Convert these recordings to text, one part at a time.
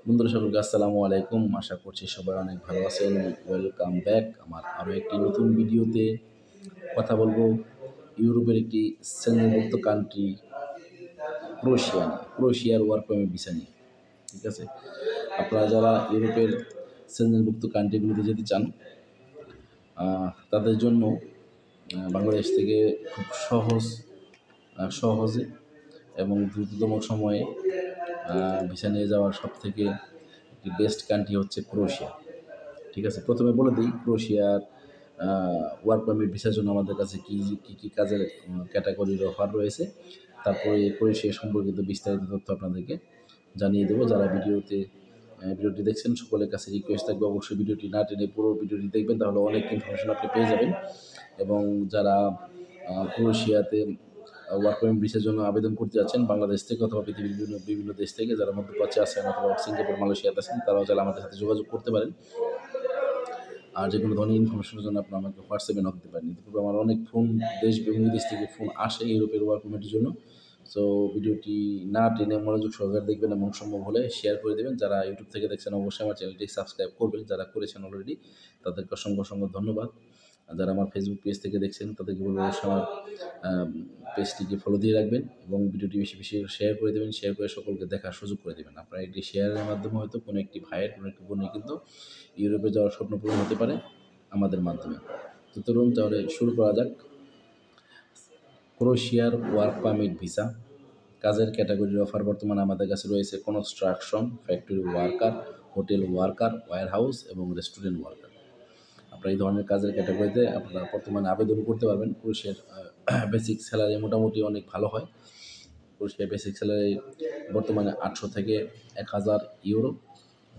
বন্ধুরা সকলকে আসসালামু আলাইকুম। আশা করছি সবাই অনেক ভালো আছেন। ওয়েলকাম ব্যাক আমার আরও একটি নতুন ভিডিওতে। কথা বলবো ইউরোপের একটি সেঞ্জনভুক্ত কান্ট্রি ক্রোয়েশিয়ার ওয়ার্ক পারমিট ভিসা নিয়ে। ঠিক আছে, আপনারা যারা ইউরোপের সেঞ্জনভুক্ত কান্ট্রিগুলোতে যেতে চান তাদের জন্য বাংলাদেশ থেকে খুব সহজে এবং দ্রুততম সময়ে ভিসা নিয়ে যাওয়ার সবথেকে একটি বেস্ট কান্ট্রি হচ্ছে ক্রোয়েশিয়া। ঠিক আছে, প্রথমে বলে দিই ক্রোয়েশিয়ার ওয়ার্ক পারমিট ভিসার জন্য আমাদের কাছে কী কাজের ক্যাটাগরির অফার রয়েছে, তারপরে ক্রোয়েশিয়া সম্পর্কিত বিস্তারিত তথ্য আপনাদেরকে জানিয়ে দেবো। যারা ভিডিওটি দেখছেন সকলের কাছে রিকোয়েস্ট থাকবে অবশ্যই ভিডিওটি না টেনে পুরো ভিডিওটি দেখবেন, তাহলে অনেক ইনফরমেশন আপনি পেয়ে যাবেন। এবং যারা ক্রোয়েশিয়াতে ওয়ার্ক পারমিট ভিসার জন্য আবেদন করতে যাচ্ছেন বাংলাদেশ থেকে অথবা পৃথিবীর বিভিন্ন দেশ থেকে, যারা মধ্যপ্রাচ্যে আছেন অথবা সিঙ্গাপুর মালয়েশিয়াতে আছেন, তারাও চাইলে আমাদের সাথে যোগাযোগ করতে পারেন। আর যে কোনো ধরনের ইনফরমেশনের জন্য আপনারা আমাকে হোয়াটসঅ্যাপে নক দিতে পারেন। ইতিপূর্বে আমার অনেক ফোন বিভিন্ন দেশ থেকে ফোন আসে ইউরোপের ওয়ার্ক পারমিটের জন্য। সো ভিডিওটি না টেনে মনোযোগ সহকারে দেখবেন এবং সম্ভব হলে শেয়ার করে দেবেন। যারা ইউটিউব থেকে দেখছেন অবশ্যই আমার চ্যানেলটি সাবস্ক্রাইব করবেন, যারা করেছেন অলরেডি তাদেরকে অসংখ্য ধন্যবাদ। যারা আমার ফেসবুক পেজ থেকে দেখছেন তাদেরকে বলবো অবশ্যই আমার পেজটিকে ফলো দিয়ে রাখবেন এবং ভিডিওটি বেশি শেয়ার করে দেবেন। শেয়ার করে সকলকে দেখার সুযোগ করে দেবেন। আপনার একটি শেয়ারের মাধ্যমে হয়তো কোনো একটি ভাইয়ের কোনো একটি বোনের কিন্তু ইউরোপে যাওয়ার স্বপ্ন পূরণ হতে পারে আমাদের মাধ্যমে। তো চলুন তাহলে শুরু করা যাক। ক্রোয়েশিয়ার ওয়ার্ক পারমিট ভিসা কাজের ক্যাটাগরির অফার বর্তমানে আমাদের কাছে রয়েছে construction, factory worker, hotel worker, warehouse এবং রেস্টুরেন্ট ওয়ার্কার। আপনারা এই ধরনের কাজের ক্যাটাগরিতে আপনারা বর্তমানে আবেদন করতে পারবেন। ক্রোয়েশিয়ার বেসিক স্যালারি মোটামুটি অনেক ভালো হয়। ক্রোয়েশিয়ার বেসিক স্যালারি বর্তমানে 800 থেকে 1000 ইউরো,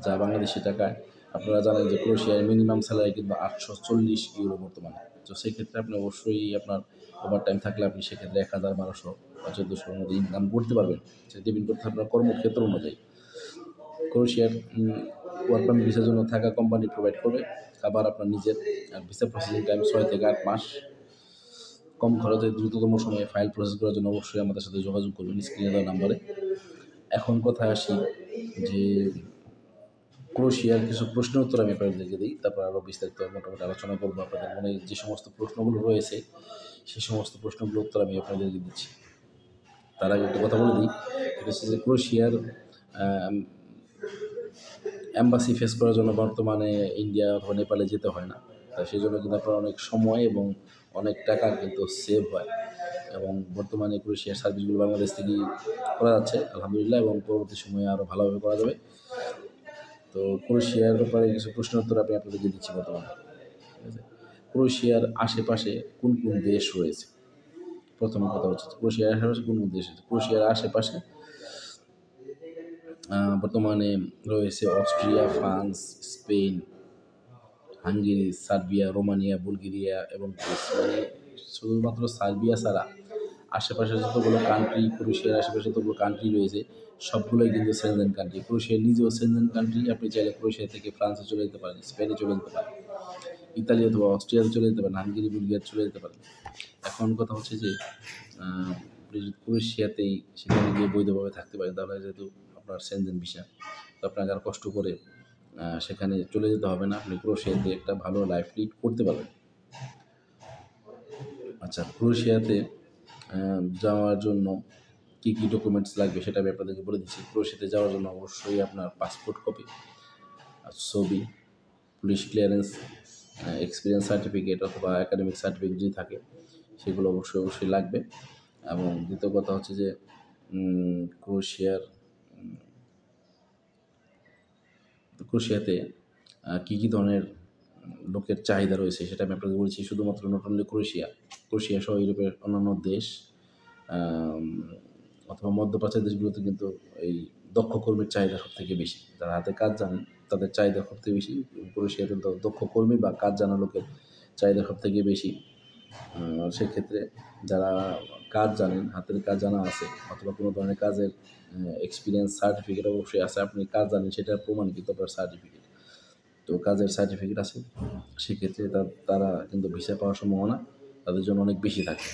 যা বাংলাদেশি টাকায় আপনারা জানেন যে ক্রোয়েশিয়ার মিনিমাম স্যালারি কিন্তু 840 ইউরো বর্তমানে। তো সেক্ষেত্রে আপনি অবশ্যই আপনার ওভার টাইম থাকলে আপনি সেক্ষেত্রে 1000, 1200 বা 1400 মধ্যে ইনকাম করতে পারবেন। সেটা ডিপেন্ড করতে আপনার কর্মক্ষেত্র অনুযায়ী। ক্রোয়েশিয়ার ওয়ার্ক পারমিট ভিসার জন্য থাকা কোম্পানি প্রোভাইড করবে, আবার আপনার নিজের ভিসা প্রসেসিং টাইম 6 থেকে 8 মাস। কম খরচে দ্রুততম সময়ে ফাইল প্রসেস করার জন্য অবশ্যই আমাদের সাথে যোগাযোগ করবেন স্ক্রিনে দেওয়া নাম্বারে। এখন কথায় আসি যে ক্রোয়েশিয়ার কিছু প্রশ্নের উত্তর আমি আপনাদেরকে দিই, তারপর আরও বিস্তারিত মোটামুটি আলোচনা করবো। আপনাদের মনে যে সমস্ত প্রশ্নগুলো রয়েছে সেই সমস্ত প্রশ্নগুলোর উত্তর আমি আপনাদেরকে দিচ্ছি। তার আগে একটা কথা বলে দিই, এটা হচ্ছে যে ক্রোয়েশিয়ার অ্যাম্বাসি ফেস করার জন্য বর্তমানে ইন্ডিয়া অথবা নেপালে যেতে হয় না। তা সেই জন্য কিন্তু আপনার অনেক সময় এবং অনেক টাকা কিন্তু সেভ হয়। এবং বর্তমানে ক্রোয়েশিয়ার সার্ভিসগুলো বাংলাদেশ থেকেই করা যাচ্ছে আলহামদুলিল্লাহ, এবং পরবর্তী সময়ে আরও ভালোভাবে করা যাবে। তো ক্রোয়েশিয়ার ব্যাপারে কিছু প্রশ্নের উত্তর আমি আপনাদেরকে দিচ্ছি বর্তমানে। ঠিক আছে, ক্রোয়েশিয়ার আশেপাশে কোন দেশ রয়েছে? প্রথম কথা হচ্ছে ক্রোয়েশিয়ার আশেপাশে কোন দেশ রয়েছে। ক্রোয়েশিয়ার আশেপাশে বর্তমানে রয়েছে Austria, France, Spain, Hungary, Serbia, Romania, Bulgaria এবং গ্রিস। মানে শুধুমাত্র সার্বিয়া ছাড়া আশেপাশে যতগুলো কান্ট্রি, ক্রোয়েশিয়ার আশেপাশে যতগুলো কান্ট্রি রয়েছে সবগুলোই কিন্তু সেনজেন কান্ট্রি। ক্রোয়েশিয়া নিজেও সেনজেন কান্ট্রি। আপনি চাইলে ক্রোয়েশিয়া থেকে ফ্রান্সে চলে যেতে পারেন, স্পেনে চলে যেতে পারেন, ইতালি অথবা অস্ট্রিয়াতে চলে যেতে পারেন, হাঙ্গেরি, বুলগেরিয়াতে চলে যেতে পারেন। এখন কথা হচ্ছে যে ক্রোয়েশিয়াতেই সেখানে গিয়ে বৈধভাবে থাকতে পারেন, তাহলে যেহেতু আপনার সেনজেন ভিসা, তো আপনাকে আর কষ্ট করে সেখানে চলে যেতে হবে না। আপনি ক্রোয়েশিয়াতে একটা ভালো লাইফ লিড করতে পারবেন। আচ্ছা, ক্রোয়েশিয়াতে যাওয়ার জন্য কী ডকুমেন্টস লাগবে সেটা আমি আপনাদেরকে বলে দিচ্ছি। ক্রোয়েশিয়াতে যাওয়ার জন্য অবশ্যই আপনার পাসপোর্ট কপি, ছবি, পুলিশ ক্লিয়ারেন্স, এক্সপিরিয়েন্স সার্টিফিকেট অথবা একাডেমিক সার্টিফিকেট যদি থাকে সেগুলো অবশ্যই লাগবে। এবং দ্বিতীয় কথা হচ্ছে যে ক্রোয়েশিয়াতে কী ধরনের লোকের চাহিদা রয়েছে সেটা আমি আপনাকে বলছি। শুধুমাত্র নট অনলি ক্রোয়েশিয়া সহ ইউরোপের অন্যান্য দেশ অথবা মধ্যপ্রাচ্যের দেশগুলোতে কিন্তু এই দক্ষ কর্মীর চাহিদা সবথেকে বেশি। যারা হাতে কাজ জানেন তাদের চাহিদা সবথেকে বেশি। ক্রোয়েশিয়াতে দক্ষ কর্মী বা কাজ জানা লোকের চাহিদা সবথেকে বেশি। সেক্ষেত্রে যারা কাজ জানেন, হাতের কাজ জানা আছে অথবা কোনো ধরনের কাজের এক্সপিরিয়েন্স সার্টিফিকেট অবশ্যই আছে, আপনি কাজ জানেন সেটার প্রমাণ কিন্তু আপনার সার্টিফিকেট, তো কাজের সার্টিফিকেট আছে, সেক্ষেত্রে তারা কিন্তু ভিসা পাওয়ার সম্ভাবনা তাদের জন্য অনেক বেশি থাকে।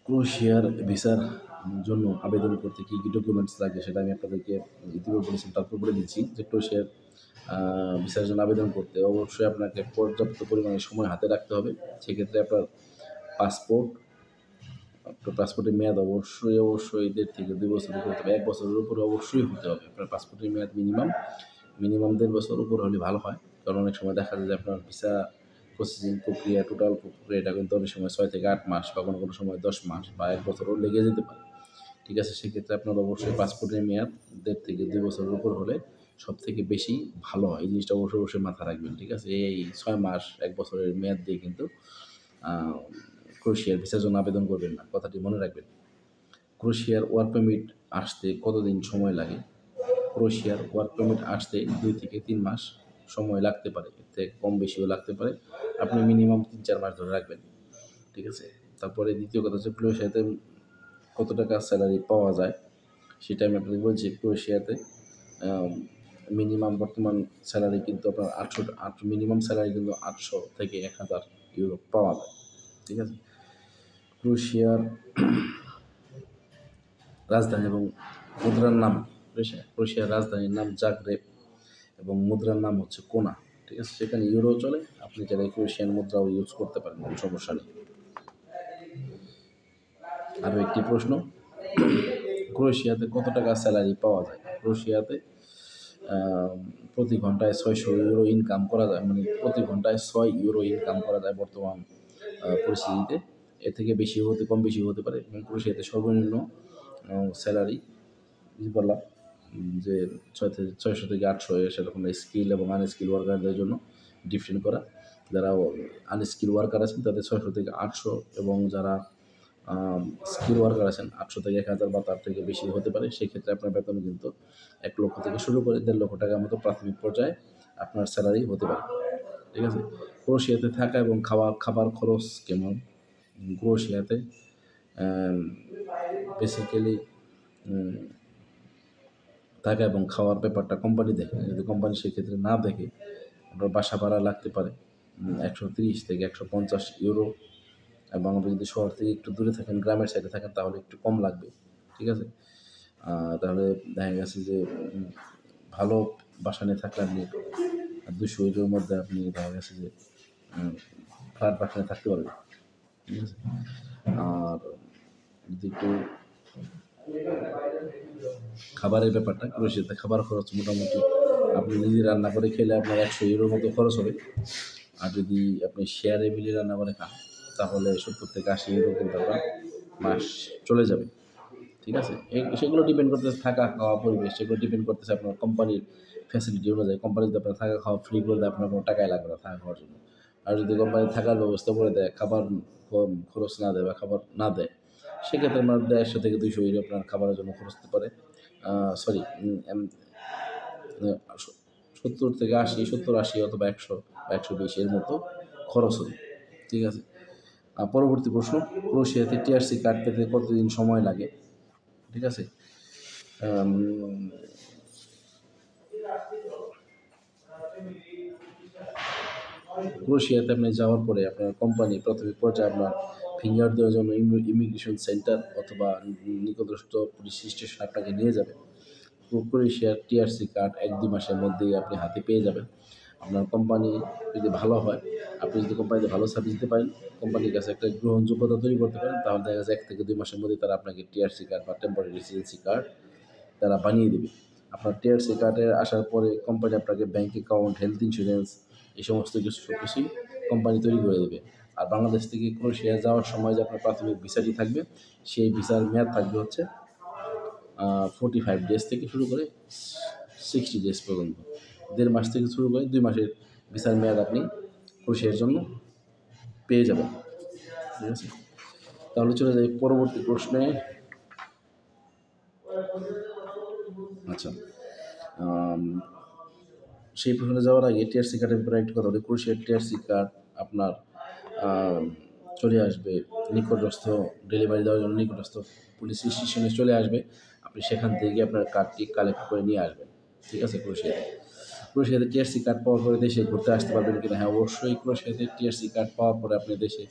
ক্রোয়েশিয়ার ভিসার জন্য আবেদন করতে কী কী ডকুমেন্টস লাগে সেটা আমি আপনাদেরকে ইতিপূর্বে বলেছি, তারপর বলে দিচ্ছি যে ক্রোয়েশিয়ার ভিসার জন্য আবেদন করতে অবশ্যই আপনাকে পর্যাপ্ত পরিমাণে সময় হাতে রাখতে হবে। সেক্ষেত্রে আপনার পাসপোর্ট, আপনার পাসপোর্টের মেয়াদ অবশ্যই 1.5 থেকে 2 বছরের উপরে হতে হবে। 1 বছরের উপরে অবশ্যই হতে হবে। আপনার পাসপোর্টের মেয়াদ মিনিমাম 1.5 বছর উপরে হলে ভালো হয়। কারণ অনেক সময় দেখা যায় যে আপনার ভিসা প্রসেসিং প্রক্রিয়া, টোটাল প্রক্রিয়াটা কিন্তু অনেক সময় 6 থেকে 8 মাস বা কোনো সময় 10 মাস বা 1 বছরও লেগে যেতে পারে। ঠিক আছে? সেক্ষেত্রে আপনার অবশ্যই পাসপোর্টের মেয়াদ 1.5 থেকে 2 বছরের উপর হলে সবথেকে বেশি ভালো হয়। এই জিনিসটা অবশ্যই মাথায় রাখবেন। ঠিক আছে? এই 6 মাস 1 বছরের মেয়াদ দিয়ে কিন্তু আ ক্রোয়েশিয়ার ভিসার জন্য আবেদন করবেন না। কথাটি মনে রাখবেন। ক্রোয়েশিয়ার ওয়ার্ক পারমিট আসতে কতদিন সময় লাগে? ক্রোয়েশিয়ার ওয়ার্ক পারমিট আসতে 2 থেকে 3 মাস সময় লাগতে পারে। এর থেকে কম বেশিও লাগতে পারে। আপনি মিনিমাম 3-4 মাস ধরে রাখবেন। ঠিক আছে? তারপরে দ্বিতীয় কথা হচ্ছে ক্রোয়েশিয়াতে কত টাকা স্যালারি পাওয়া যায়? সেটা আমি আপনাদের বলছি। ক্রোয়েশিয়াতে আম মিনিমাম বর্তমান স্যালারি কিন্তু আপনার 800 মিনিমাম স্যালারি কিন্তু 800 থেকে 1000 ইউরো পাওয়া যায়। ঠিক আছে? ক্রোয়েশিয়ার রাজধানী এবং মুদ্রার নাম, ক্রোয়েশিয়ার রাজধানীর নাম জাগরেব এবং মুদ্রার নাম হচ্ছে কোনা। ঠিক আছে? সেখানে ইউরো চলে। আপনি চাইলে ক্রোয়েশিয়ান মুদ্রাও ইউজ করতে পারেন, কোনো সমস্যা নেই। আরও একটি প্রশ্ন, ক্রোয়েশিয়াতে কত টাকা স্যালারি পাওয়া যায়? ক্রোয়েশিয়াতে প্রতি ঘন্টায় 600 ইউরো ইনকাম করা যায়, মানে প্রতি ঘন্টায় 6 ইউরো ইনকাম করা যায় বর্তমান পরিস্থিতিতে। এর থেকে বেশি হতে কম বেশি হতে পারে। এবং ক্রোয়েশিয়াতে সর্বনিম্ন স্যালারি বললাম যে 600 থেকে 800, সেরকম স্কিল এবং আনস্কিল ওয়ার্কারদের জন্য ডিফারেন্ট করা। যারা আনস্কিল ওয়ার্কার আছেন তাদের 600 থেকে 800 এবং যারা স্কিল ওয়ার্কার আছেন 800 থেকে 1000 বা তার থেকে বেশি হতে পারে। সেক্ষেত্রে আপনার বেতন কিন্তু 1 লক্ষ থেকে শুরু করে 1.5 লক্ষ টাকার মতো প্রাথমিক পর্যায়ে আপনার স্যালারি হতে পারে। ঠিক আছে? ক্রোয়েশিয়াতে থাকা এবং খাবার খরচ কেমন? ক্রোয়েশিয়াতে বেসিক্যালি থাকা এবং খাওয়ার ব্যাপারটা কোম্পানি দেখে। যদি কোম্পানি সেক্ষেত্রে না দেখে, আপনার বাসা ভাড়া লাগতে পারে 130 থেকে 150 ইউরো। এবং আপনি যদি শহর থেকে একটু দূরে থাকেন, গ্রামের সাইডে থাকেন, তাহলে একটু কম লাগবে। ঠিক আছে? তাহলে দেখা গেছে যে ভালো বাসা নিয়ে থাকলে আপনি 200 ইউরোর মধ্যে আপনি দেখা গেছে যে ফ্ল্যাট বাসা নিয়ে থাকতে পারবেন। ঠিক আছে? আর যদি একটু খাবারের ব্যাপারটা, ক্রোয়েশিয়াতে খাবার খরচ মোটামুটি আপনি নিজে রান্না করে খেলে আপনার 100 ইউরোর মতো খরচ হবে। আর যদি আপনি শেয়ারে মিলিয়ে রান্না করে খান তাহলে 70 থেকে 80 ইউরো কিন্তু আপনার মাস চলে যাবে। ঠিক আছে? সেগুলো ডিপেন্ড করতেছে থাকা, খাওয়া, পরিবেশ, সেগুলো ডিপেন্ড করতেছে আপনার কোম্পানির ফ্যাসিলিটি অনুযায়ী। কোম্পানি যদি আপনার থাকা খাওয়া ফ্রি করে দেয়, আপনার কোনো টাকাই লাগবে না থাকা খাওয়ার জন্য। আর যদি কোম্পানি থাকার ব্যবস্থা করে দেয়, খাবার খরচ না দেয় বা খাবার না দেয়, সেক্ষেত্রে আপনার 150 থেকে 200 ইউরো আপনার খাবারের জন্য খরচ হতে পারে। সরি 70 থেকে 80, 70-80 অথবা 100 বা 120 এর মতো খরচ হবে। ঠিক আছে? পরবর্তী প্রশ্ন, ক্রোয়েশিয়াতে টিআরসি কার্ড পেতে কতদিন সময় লাগে? ঠিক আছে? ক্রোয়েশিয়াতে আপনি যাওয়ার পরে আপনার কোম্পানি প্রাথমিক পর্যায়ে আপনার ফিঙ্গার দেওয়ার জন্য ইমিগ্রেশন সেন্টার অথবা নিকটস্থ পুলিশ স্টেশন আপনাকে নিয়ে যাবে। ক্রোয়েশিয়ার টিআরসি কার্ড 1-2 মাসের মধ্যেই আপনি হাতে পেয়ে যাবেন। আপনার কোম্পানি যদি ভালো হয়, আপনি যদি কোম্পানিতে ভালো সার্ভিস দিতে পারেন, কোম্পানির কাছে একটা গ্রহণযোগ্যতা তৈরি করতে পারেন, তাহলে দেখা যাচ্ছে 1 থেকে 2 মাসের মধ্যে তারা আপনাকে টিআরসি কার্ড বা টেম্পোরারি রেসিডেন্সি কার্ড তারা বানিয়ে দেবে। আপনার টিআরসি কার্ডের আসার পরে কোম্পানি আপনাকে ব্যাঙ্ক অ্যাকাউন্ট, হেলথ ইন্স্যুরেন্স এই সমস্ত কিছুই কোম্পানি তৈরি করে দেবে। আর বাংলাদেশ থেকে ক্রোয়েশিয়া যাওয়ার সময় যে আপনার প্রাথমিক ভিসাটি থাকবে, সেই ভিসার মেয়াদ থাকবে হচ্ছে 45 ডেজ থেকে শুরু করে 60 ডেজ পর্যন্ত। 1.5 মাস থেকে শুরু করে 2 মাসের ভিসার মেয়াদ আপনি ক্রোয়েশিয়ার জন্য পেয়ে যাবেন। ঠিক আছে? তাহলে চলে যাই পরবর্তী প্রশ্নে। আচ্ছা, সেই প্রশ্নে যাওয়ার আগে টিআরসি কার্ডের ব্যাপারে একটু কথা বলি। ক্রোয়েশিয়ার টিআরসি কার্ড আপনার চলে আসবে নিকটস্থ, ডেলিভারি দেওয়ার জন্য নিকটস্থ পুলিশ স্টেশনে চলে আসবে। আপনি সেখান থেকে আপনার কার্ডটি কালেক্ট করে নিয়ে আসবেন। ঠিক আছে? ক্রোয়েশিয়াতে টিআরসি কার্ড পাওয়ার পরে দেশে ঘুরতে আসতে পারবেন কিনা? হ্যাঁ, অবশ্যই ক্রোয়েশিয়াতে টিআরসি কার্ড পাওয়ার পরে আপনি দেশে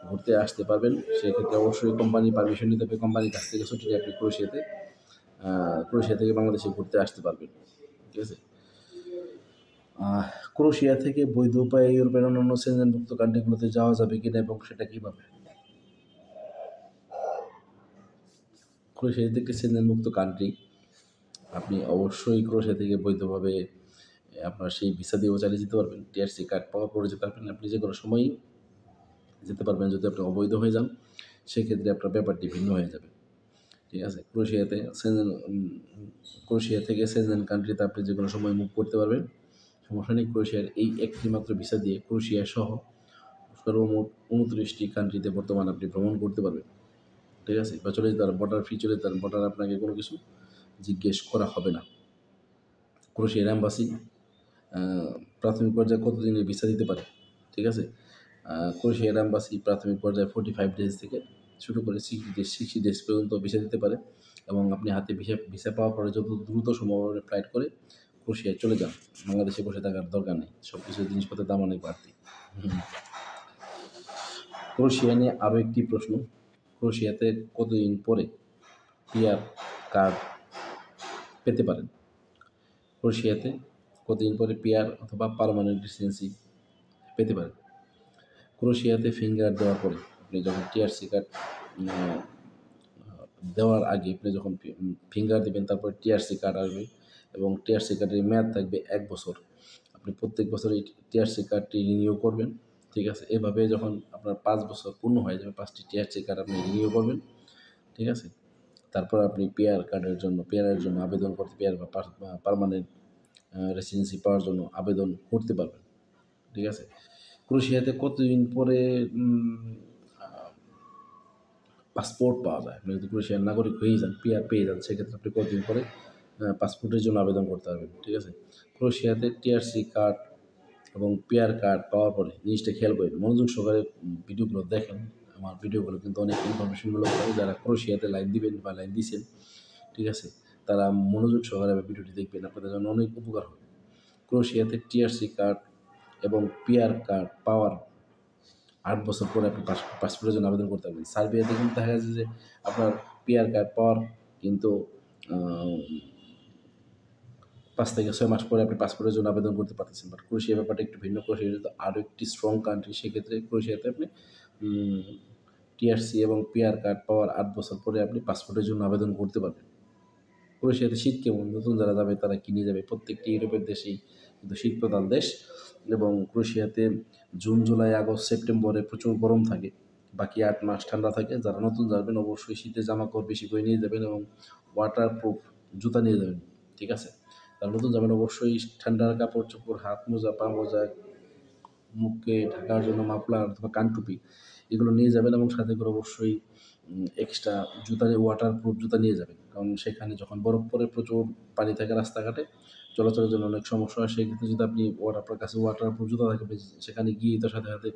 ঘুরতে আসতে পারবেন। সেক্ষেত্রে অবশ্যই কোম্পানির পারমিশন নিতে হবে, কোম্পানির কাছ থেকে ছুটি নিয়ে আপনি ক্রোয়েশিয়া থেকে বাংলাদেশে ঘুরতে আসতে পারবেন। ঠিক আছে? ক্রোয়েশিয়া থেকে বৈধ উপায়ে ইউরোপের অন্যান্য সেনজেনভুক্ত কান্ট্রিগুলোতে যাওয়া যাবে কিনা এবং সেটা কীভাবে? ক্রোয়েশিয়া থেকে সেনজেনভুক্ত কান্ট্রি আপনি অবশ্যই ক্রোয়েশিয়া থেকে বৈধভাবে আপনার সেই ভিসা দিয়েও চালিয়ে যেতে পারবেন। টিআরসি কার্ড পাওয়ার পরে যেতে পারবেন, আপনি যে কোনো সময়ই যেতে পারবেন। যদি আপনি অবৈধ হয়ে যান সেক্ষেত্রে আপনার ব্যাপারটি ভিন্ন হয়ে যাবে। ঠিক আছে? ক্রোয়েশিয়া থেকে সেনজেন কান্ট্রিতে আপনি যে কোনো সময় মুভ করতে পারবেন, সমস্যা নেই। ক্রোয়েশিয়ার এই একটি মাত্র ভিসা দিয়ে ক্রোয়েশিয়া সহ সর্বমোট 29টি কান্ট্রিতে বর্তমানে আপনি ভ্রমণ করতে পারবেন। ঠিক আছে? বা চলে যেতে পারেন, বর্ডার ফ্রি চলে যেতে পারেন, বর্ডার আপনাকে কোনো কিছু জিজ্ঞেস করা হবে না। ক্রোয়েশিয়ার অ্যাম্বাসি প্রাথমিক পর্যায়ে কতদিনের ভিসা দিতে পারে? ঠিক আছে? ক্রোয়েশিয়ার অ্যাম্বাসি প্রাথমিক পর্যায়ে 45 ডেজ থেকে শুরু করে 60 ডেজ পর্যন্ত ভিসা দিতে পারে এবং আপনি হাতে ভিসা পাওয়ার পরে যত দ্রুত সম্ভব ফ্লাইট করে ক্রোয়েশিয়ায় চলে যান। বাংলাদেশে বসে থাকার দরকার নেই। সব কিছু জিনিসপত্রের দাম অনেক বাড়তি। ক্রোয়েশিয়া নিয়ে আরও একটি প্রশ্ন, ক্রোয়েশিয়াতে কতদিন পরে পিআর কার্ড পেতে পারেন? ক্রোয়েশিয়াতে কতদিন পরে পিআর অথবা পার্মানেন্ট রেসিডেন্সি পেতে পারেন? ক্রোয়েশিয়াতে ফিঙ্গার দেওয়ার পরে আপনি যখন টিআরসি কার্ড দেওয়ার আগে আপনি যখন ফিঙ্গার দেবেন, তারপর টিআরসি কার্ড আসবে এবং টিআরসি কার্ডের মেয়াদ থাকবে 1 বছর। আপনি প্রত্যেক বছর এই টিআরসি কার্ডটি রিনিউ করবেন। ঠিক আছে? এভাবে যখন আপনার 5 বছর পূর্ণ হয়ে যাবে, 5টি টিআরসি কার্ড আপনি রিনিউ করবেন। ঠিক আছে? তারপর আপনি পিআরের জন্য আবেদন করতে, পিআর বা পার্মানেন্ট রেসিডেন্সি পাওয়ার জন্য আবেদন করতে পারবেন। ঠিক আছে? ক্রোয়েশিয়াতে কতদিন পরে পাসপোর্ট পাওয়া যায়? আপনি যদি ক্রোয়েশিয়ার নাগরিক হয়েই যান, পিআর পেয়ে যান, সেক্ষেত্রে আপনি কতদিন পরে পাসপোর্টের জন্য আবেদন করতে পারবেন? ঠিক আছে? ক্রোয়েশিয়াতে টিআরসি কার্ড এবং পিআর কার্ড পাওয়ার পরে জিনিসটা খেয়াল করেন, মনোযোগ সহকারে ভিডিওগুলো দেখেন। আমার ভিডিওগুলো কিন্তু অনেক ইনফরমেশনমূলক হয়। যারা ক্রোয়েশিয়াতে লাইন দিবেন বা লাইন দিছেন, ঠিক আছে, তারা মনোযোগ সহকারে ভিডিওটি দেখবেন, আপনাদের জন্য অনেক উপকার হবে। ক্রোয়েশিয়াতে টিআরসি কার্ড এবং পিআর কার্ড পাওয়ার 8 বছর পরে আপনি পাসপোর্টের জন্য আবেদন করতে পারবেন। সার্বিয়াতে কিন্তু দেখা যাচ্ছে যে আপনার পিআর কার্ড পাওয়ার কিন্তু 5 থেকে 6 মাস পরে আপনি পাসপোর্টের জন্য আবেদন করতে পারতেছেন। বাট ক্রোয়েশিয়ার ব্যাপারটা একটু ভিন্ন। ক্রোয়েশিয়া যেহেতু আরও একটি স্ট্রং কান্ট্রি, সেক্ষেত্রে ক্রোয়েশিয়াতে আপনি টিআরসি এবং পিআর কার্ড পাওয়ার 8 বছর পরে আপনি পাসপোর্টের জন্য আবেদন করতে পারবেন। ক্রোয়েশিয়াতে শীত কেমন? নতুন যারা যাবে তারা কী নিয়ে যাবে? প্রত্যেকটি ইউরোপের দেশেই কিন্তু শীতপ্রধান দেশ এবং ক্রোয়েশিয়াতে জুন, জুলাই, আগস্ট, সেপ্টেম্বরে প্রচুর গরম থাকে। বাকি 8 মাস ঠান্ডা থাকে। যারা নতুন যাবেন অবশ্যই শীতের জামাকাপড় বেশি করে নিয়ে যাবেন এবং ওয়াটারপ্রুফ জুতা নিয়ে যাবেন। ঠিক আছে? যারা নতুন যাবেন অবশ্যই ঠান্ডার কাপড়-চোপড়, হাত মোজা, পা মোজা, মুখকে ঢাকার জন্য মাফলার অথবা কানটুপি এগুলো নিয়ে যাবেন এবং সাথে করে অবশ্যই এক্সট্রা জুতা, ওয়াটারপ্রুফ জুতা নিয়ে যাবেন। কারণ সেখানে যখন বরফ পড়ে প্রচুর পানি থাকে রাস্তাঘাটে, চলাচলের জন্য অনেক সমস্যা হয়। সেক্ষেত্রে যদি আপনি আপনার কাছে ওয়াটারপ্রুফ জুতা থাকে, সেখানে গিয়েই তো সাথে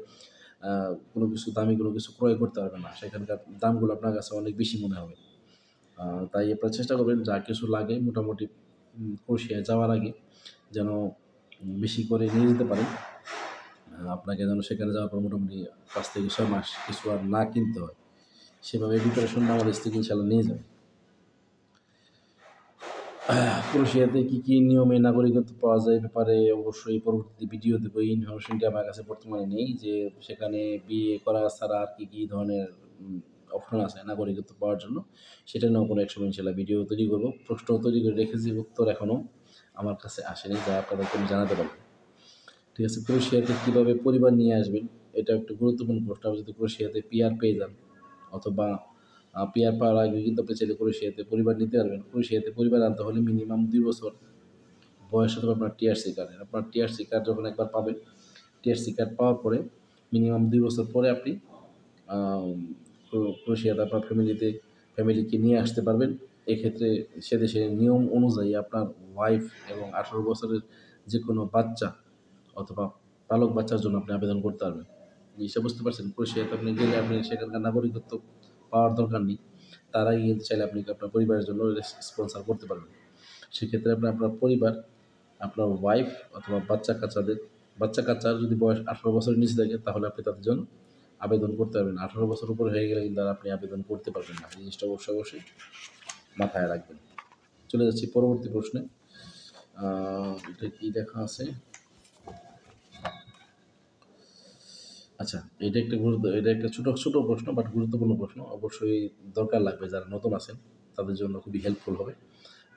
কোনো কিছু দামি কোনো কিছু ক্রয় করতে পারবেন না। সেখানকার দামগুলো আপনার কাছে অনেক বেশি মনে হবে। তাই আপনারা চেষ্টা করবেন যা কিছু লাগে মোটামুটি ক্রোয়েশিয়ায় যাওয়ার আগে যেন বেশি করে নিয়ে যেতে পারেন। আপনাকে যেন সেখানে যাওয়ার পর মোটামুটি 5 থেকে 6 মাস কিছু আর না কিনতে হয়। সেভাবে প্রিপারেশন বাংলাদেশ থেকে ইনশাআল্লাহ নিয়ে যাবেন। ক্রোয়েশিয়াতে কী কী নিয়মে নাগরিকত্ব পাওয়া যায় ব্যাপারে অবশ্যই পরবর্তী ভিডিও দেবো। এই ইনফরমেশনটি আমার কাছে বর্তমানে নেই যে সেখানে বিয়ে করা ছাড়া আর কী ধরনের অপশন আছে নাগরিকত্ব পাওয়ার জন্য। সেটা নিয়েও কোনো একসময় ইনশাআল্লাহ ভিডিও তৈরি করবো। প্রশ্ন তৈরি করে রেখেছি, উত্তর এখনও আমার কাছে আসেনি, যা আপনাদেরকে আমি জানাতে পারবো। ঠিক আছে? ক্রোয়েশিয়াতে কীভাবে পরিবার নিয়ে আসবেন, এটা একটা গুরুত্বপূর্ণ প্রশ্ন। আপনি যদি ক্রোয়েশিয়াতে পিআর পেয়ে যান অথবা পিআর পাওয়ার আগে কিন্তু আপনি চাইলে ক্রোয়েশিয়াতে পরিবার নিতে পারবেন। ক্রোয়েশিয়াতে পরিবার আনতে হলে মিনিমাম 2 বছর বয়স হতে হবে আপনার টিআরসি কার্ডের। আপনার টিআরসি কার্ড যখন একবার পাবেন, টিআরসি কার্ড পাওয়ার পরে মিনিমাম 2 বছর পরে আপনি ক্রোয়েশিয়াতে আপনার ফ্যামিলিকে নিয়ে আসতে পারবেন। এক্ষেত্রে সে দেশের নিয়ম অনুযায়ী আপনার ওয়াইফ এবং 18 বছরের যে কোনো বাচ্চা অথবা পালক বাচ্চার জন্য আপনি আবেদন করতে পারবেন। জিনিসটা বুঝতে পারছেন? ক্রোয়েশিয়াতে আপনি গেলে আপনি সেখানকার নাগরিকত্ব পাওয়ার দরকার নেই। তারাই চাইলে আপনি আপনার পরিবারের জন্য স্পন্সর করতে পারবেন। সেক্ষেত্রে আপনার পরিবার, আপনার ওয়াইফ অথবা বাচ্চা-কাচ্চার যদি বয়স 18 বছরের নিচে থাকে তাহলে আপনি তাদের জন্য আবেদন করতে পারবেন না। 18 বছর উপরে হয়ে গেলে কিন্তু আর আপনি আবেদন করতে পারবেন না। এই জিনিসটা অবশ্যই অবশ্যই মাথায় রাখবেন। চলে যাচ্ছি পরবর্তী প্রশ্নে। এটা কি লেখা আছে? আচ্ছা, এটা একটা ছোট প্রশ্ন, বাট গুরুত্বপূর্ণ প্রশ্ন। অবশ্যই দরকার লাগবে, যারা নতুন আছেন তাদের জন্য খুবই হেল্পফুল হবে।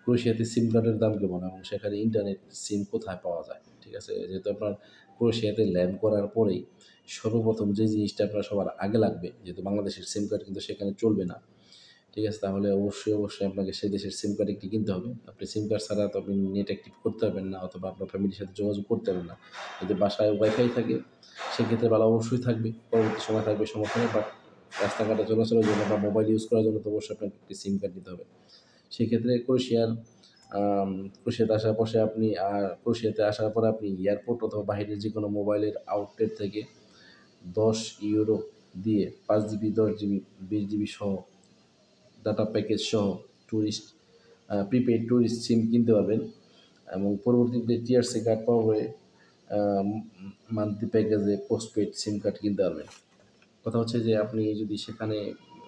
ক্রোয়েশিয়াতে সিম কার্ডের দাম কেমন এবং সেখানে ইন্টারনেট সিম কোথায় পাওয়া যায়? ঠিক আছে? যেহেতু আপনার ক্রোয়েশিয়াতে ল্যান্ড করার পরেই সর্বপ্রথম যে জিনিসটা আপনার সবার আগে লাগবে, যেহেতু বাংলাদেশের সিম কার্ড কিন্তু সেখানে চলবে না। ঠিক আছে? তাহলে অবশ্যই আপনাকে সেই দেশের সিম কার্ড একটি কিনতে হবে। আপনি সিম কার্ড ছাড়া তো আপনি নেট অ্যাক্টিভ করতে পারবেন না, অথবা আপনার ফ্যামিলির সাথে যোগাযোগ করতে পারবেন না। যদি বাসায় ওয়াইফাই থাকে সেক্ষেত্রে ভালো অবশ্যই থাকবে, পরবর্তী সময় থাকবে, সমস্যা নেই। বাট রাস্তাঘাটে চলাচলের জন্য বা মোবাইল ইউজ করার জন্য তো অবশ্যই আপনাকে একটি সিম কার্ড নিতে হবে। সেক্ষেত্রে আম ক্রোয়েশিয়াতে আসার পরে ক্রোয়েশিয়াতে আসার পরে আপনি এয়ারপোর্ট অথবা বাহিরের যেকোনো মোবাইলের আউটলেট থেকে ১০ ইউরো দিয়ে ৫ জিবি, ১০ জিবি, ২০ জিবি সহ ডাটা প্যাকেজ সহ ট্যুরিস্ট প্রিপেইড ট্যুরিস্ট সিম কিনতে পারবেন, এবং পরবর্তীতে টিআরসি কার্ড পাওয়া হয়ে মান্থলি প্যাকেজে পোস্টপেড সিম কার্ড কিনতে পারবেন। কথা হচ্ছে যে আপনি যদি সেখানে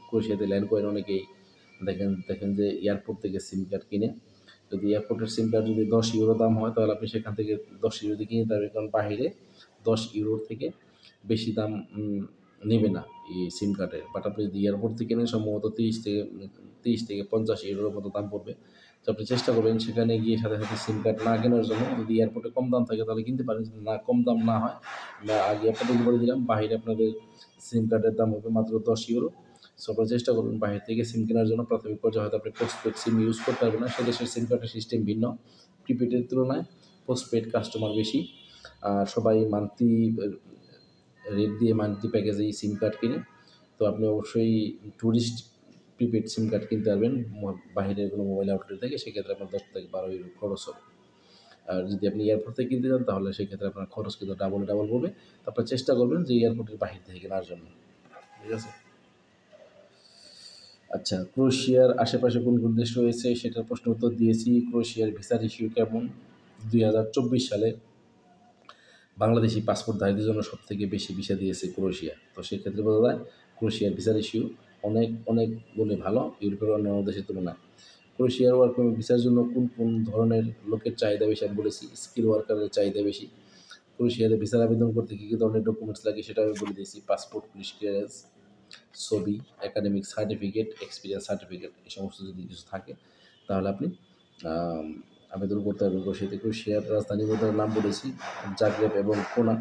ক্রোয়েশিয়াতে ল্যান্ড করেন, অনেকেই দেখেন যে এয়ারপোর্ট থেকে সিম কার্ড কিনে, যদি এয়ারপোর্টের সিম কার্ড যদি ১০ ইউরো দাম হয়, তাহলে আপনি সেখান থেকে ১০ ইউরো দিয়ে কিনতে পারবেন, কারণ বাহিরে ১০ ইউরোর থেকে বেশি দাম নেবে না এই সিম কার্ডের। বাট আপনি যদি এয়ারপোর্ট থেকে কেনেন, সম্ভবত ৩০ থেকে ৫০ ইউরোর মতো দাম পড়বে। তো আপনি চেষ্টা করবেন সেখানে গিয়ে সাথে সাথে সিম কার্ড না কেনার জন্য। যদি এয়ারপোর্টে কম দাম থাকে তাহলে কিনতে পারেন, যদি না কম দাম না হয়, আমরা আগে আপনাদেরকে বলে দিলাম, বাহিরে আপনাদের সিম কার্ডের দাম হবে মাত্র ১০ ইউরো। সো আপনারা চেষ্টা করবেন বাহির থেকে সিম কেনার জন্য। প্রাথমিক পর্যায়ে হয়তো আপনি পোস্টপেড সিম ইউজ করতে পারবেন না, সে দেশের সিম কার্ডের সিস্টেম ভিন্ন। প্রিপেডের তুলনায় পোস্টপেড কাস্টমার বেশি, আর সবাই মান্থলি রেট দিয়ে মান্থলি প্যাকেজে এই সিম কার্ড কিনে। তো আপনি অবশ্যই ট্যুরিস্ট প্রিপেড সিম কার্ড কিনতে পারবেন বাহিরের কোনো মোবাইল আউটলেট থেকে, সেক্ষেত্রে আপনার ১০ থেকে ১২ ইউরো খরচ হবে। আর যদি আপনি এয়ারপোর্ট থেকে কিনতে চান, তাহলে সেক্ষেত্রে আপনার খরচ কিন্তু ডাবল পড়বে। তো আপনার চেষ্টা করবেন যে এয়ারপোর্টের বাহির থেকে কেনার জন্য। ঠিক আছে? আচ্ছা, ক্রোয়েশিয়ার আশেপাশে কোন দেশ রয়েছে সেটার প্রশ্নের উত্তর দিয়েছি। ক্রোয়েশিয়ার ভিসার ইস্যু কেমন? ২০২৪ সালে বাংলাদেশি পাসপোর্টধারীদের জন্য সবথেকে বেশি ভিসা দিয়েছে ক্রোয়েশিয়া। তো সেক্ষেত্রে বোঝা যায় ক্রোয়েশিয়ার ভিসার ইস্যু অনেক গুণে ভালো ইউরোপের অন্যান্য দেশের তুলনায়। ক্রোয়েশিয়ার ওয়ার্ক পারমিট ভিসার জন্য কোন ধরনের লোকের চাহিদা বেশি আমি বলেছি, স্কিল ওয়ার্কারের চাহিদা বেশি। ক্রোয়েশিয়াতে ভিসার আবেদন করতে কী ধরনের ডকুমেন্টস লাগে সেটা আমি বলে দিয়েছি। পাসপোর্ট, পুলিশ ক্লিয়ারেন্স, ছবি, একাডেমিক সার্টিফিকেট, এক্সপিরিয়েন্স সার্টিফিকেট, এই সমস্ত যদি কিছু থাকে তাহলে আপনি আম আবেদন করতে পারবেন ক্রোয়েশিয়াতে। ক্রোয়েশিয়ার রাজধানী বোধহয় নাম বলেছি, জাগ্রেব এবং কোনা।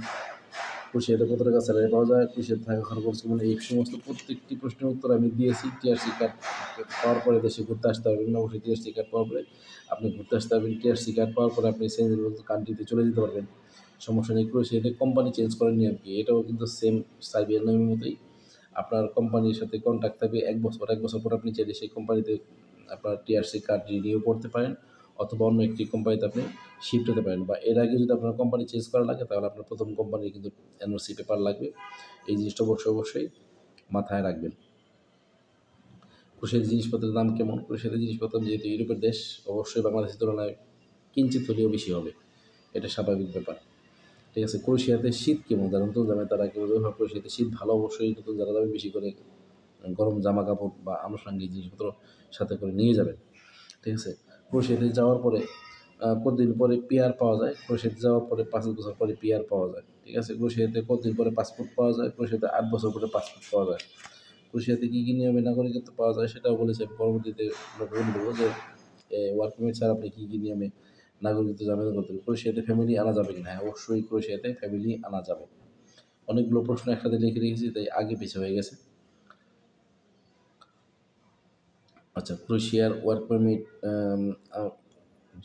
ক্রোয়েশিয়াতে কত টাকা স্যালারি পাওয়া যায়, ক্রোয়েশিয়াতে থাকা খরচ কেমন, এই সমস্ত প্রত্যেকটি প্রশ্নের উত্তর আমি দিয়েছি। টিআরসি কার্ড পাওয়ার পরে দেশে ঘুরতে আসতে পারবেন না, অবশ্যই টিআরসি কার্ড পাওয়ার পরে আপনি ঘুরতে আসতে পারবেন। টিআরসি কার্ড পাওয়ার পরে আপনি সেঞ্জনভুক্ত কান্ট্রিতে চলে যেতে পারবেন, সমস্যা নেই। ক্রোয়েশিয়াতে কোম্পানি চেঞ্জ করার নিয়ম কি, এটাও কিন্তু সেম সার্বিয়ার নিয়মের মতোই। আপনার কোম্পানির সাথে কন্ট্যাক্ট থাকবে ১ বছর। ১ বছর পর আপনি চাইলে সেই কোম্পানিতে আপনার টিআরসি কার্ড রিনিউ করতে পারেন, অথবা অন্য একটি কোম্পানিতে আপনি শিফট হতে পারেন। বা এর আগে যদি আপনার কোম্পানি চেঞ্জ করা লাগে, তাহলে আপনার প্রথম কোম্পানির কিন্তু এনওসি পেপার লাগবে। এই জিনিসটা অবশ্যই মাথায় রাখবেন। ক্রোয়েশিয়ার জিনিসপত্রের দাম কেমন? ক্রোয়েশিয়াতে জিনিসপত্র যেহেতু ইউরোপের দেশ, অবশ্যই বাংলাদেশের তুলনায় কিঞ্চিৎ হলেও বেশি হবে, এটা স্বাভাবিক ব্যাপার। ঠিক আছে? ক্রোয়েশিয়াতে শীত কেমন? যারা নতুন যাবে তারা কেউ ক্রোয়েশিয়াতে শীত ভালো, অবশ্যই নতুন যারা যাবে বেশি করে গরম জামা কাপড় বা আনুষঙ্গিক জিনিসপত্র সাথে করে নিয়ে যাবেন। ঠিক আছে? ক্রোয়েশিয়াতে যাওয়ার পরে কতদিন পরে পিআর পাওয়া যায়? ক্রোয়েশিয়াতে যাওয়ার পরে ৫ বছর পরে পিআর পাওয়া যায়। ঠিক আছে? ক্রোয়েশিয়াতে কতদিন পরে পাসপোর্ট পাওয়া যায়? ক্রোয়েশিয়াতে ৮ বছর পরে পাসপোর্ট পাওয়া যায়। ক্রোয়েশিয়াতে কী নিয়মে নাগরিকত্ব পাওয়া যায় সেটাও বলেছি আমি, পরবর্তীতে বলে দেবো যে ওয়ার্ক পারমিট ছাড়া আপনি কী নিয়মে নাগরিকত্ব আবেদন করতে হবে। ক্রোয়েশিয়াতে ফ্যামিলি আনা যাবে কিনা? হ্যাঁ, অবশ্যই ক্রোয়েশিয়াতে ফ্যামিলি আনা যাবে। অনেকগুলো প্রশ্ন একসাথে লিখে রেখেছি, তাই আগে পিছে হয়ে গেছে। আচ্ছা, ক্রোয়েশিয়ার ওয়ার্ক পারমিট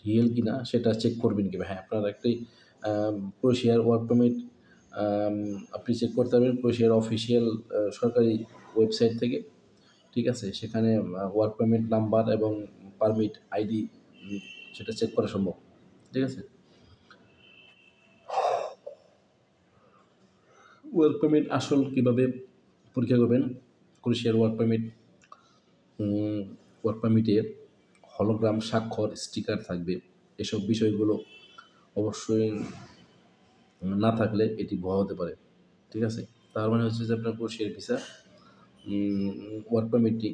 রিয়েল কিনা সেটা চেক করবেন কীভাবে? হ্যাঁ, আপনার একটি ক্রোয়েশিয়ার ওয়ার্ক পারমিট আপনি চেক করতে পারবেন ক্রোয়েশিয়ার অফিসিয়াল সরকারি ওয়েবসাইট থেকে। ঠিক আছে? সেখানে ওয়ার্ক পারমিট নাম্বার এবং পারমিট আইডি সেটা চেক করা সম্ভব। ঠিক আছে? ওয়ার্ক পারমিট আসল কীভাবে পরীক্ষা করবেন? ক্রোয়েশিয়ার ওয়ার্ক পারমিটে হলোগ্রাম, স্বাক্ষর, স্টিকার থাকবে। এসব বিষয়গুলো অবশ্যই না থাকলে এটি ভুয়া হতে পারে। ঠিক আছে? তার মানে হচ্ছে যে আপনার ক্রোশিয়ার ভিসা ওয়ার্ক পারমিটটি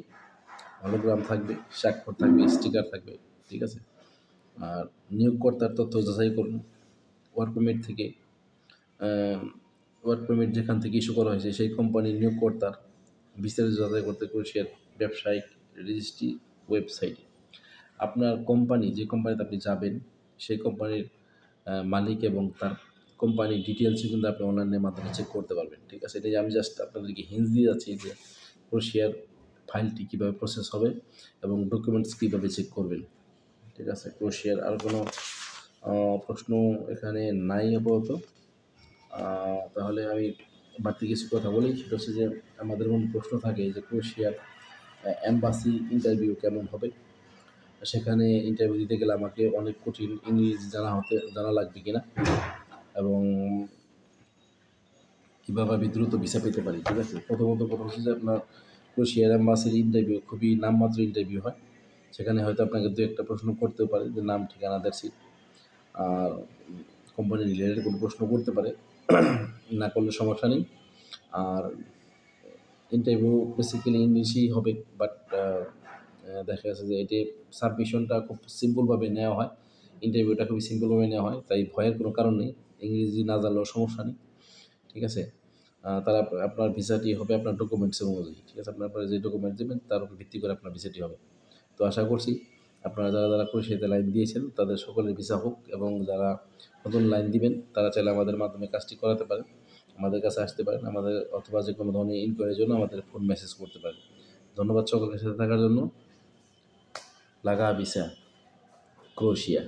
হলোগ্রাম থাকবে, স্বাক্ষর থাকবে, স্টিকার থাকবে, ঠিক আছে। আর নিয়োগকর্তার তথ্য যাচাই করুন। ওয়ার্ক পারমিট থেকে ওয়ার্ক পারমিট যেখান থেকে ইস্যু করা হয়েছে সেই কোম্পানির নিয়োগকর্তার বিস্তারিত যাচাই করতে ক্রোশিয়ার ব্যবসায়িক রেজিস্ট্রি ওয়েবসাইটে আপনার কোম্পানি, যে কোম্পানিতে আপনি যাবেন সেই কোম্পানির মালিক এবং তার কোম্পানির ডিটেলসও কিন্তু আপনি অনলাইনের মাধ্যমে চেক করতে পারবেন, ঠিক আছে। এটাই আমি জাস্ট আপনাদেরকে হিন্টস দিয়ে যাচ্ছি যে ক্রোশিয়ার ফাইলটি কীভাবে প্রসেস হবে এবং ডকুমেন্টস কীভাবে চেক করবেন, ঠিক আছে। ক্রোশিয়ার আর কোনো প্রশ্ন এখানে নাই আপাতত। তাহলে আমি বাড়তি কিছু কথা বলি, সেটা হচ্ছে যে আমাদের মনে প্রশ্ন থাকে যে ক্রোশিয়ার এম্বাসি ইন্টারভিউ কেমন হবে। সেখানে ইন্টারভিউ দিতে গেলে আমাকে অনেক কঠিন ইংরেজি জানা লাগবে কিনা, এবং কীভাবে আমি দ্রুত ভিসা পেতে পারি, ঠিক আছে। প্রথমত কথা হচ্ছে যে আপনার ক্রোশিয়ার এম্বাসির ইন্টারভিউ খুবই নামমাত্র ইন্টারভিউ হয়। সেখানে হয়তো আপনাকে দু একটা প্রশ্ন করতেও পারে, যে নাম, ঠিকানা, দ্যাটস ইট। আর কোম্পানি রিলেটেড কোনো প্রশ্ন করতে পারে, না করলে সমস্যা নেই। আর ইন্টারভিউ বেসিক্যালি ইংলিশই হবে, বাট দেখা গেছে যে এটি সাবমিশনটা খুব সিম্পলভাবে নেওয়া হয়, ইন্টারভিউটা খুবই সিম্পলভাবে নেওয়া হয়, তাই ভয়ের কোনো কারণ নেই। ইংরেজি না জানলেও সমস্যা নেই, ঠিক আছে। তারা আপনার ভিসাটি হবে আপনার ডকুমেন্টসের অনুযায়ী, ঠিক আছে। আপনার যে ডকুমেন্টস দেবেন তার উপর ভিত্তি করে আপনার ভিসাটি হবে। তো আশা করছি আপনারা যারা ক্রোশিয়াতে লাইন দিয়েছেন তাদের সকলের ভিসা হোক, এবং যারা নতুন লাইন দিবেন তারা চাইলে আমাদের মাধ্যমে কাজটি করাতে পারেন, আমাদের কাছে আসতে পারেন, আমাদের অথবা যে কোনো ধরনের ইনকোয়ারির জন্য আমাদের ফোন মেসেজ করতে পারেন। ধন্যবাদ সকলের সাথে থাকার জন্য। লাগা ভিসা, ক্রোশিয়া।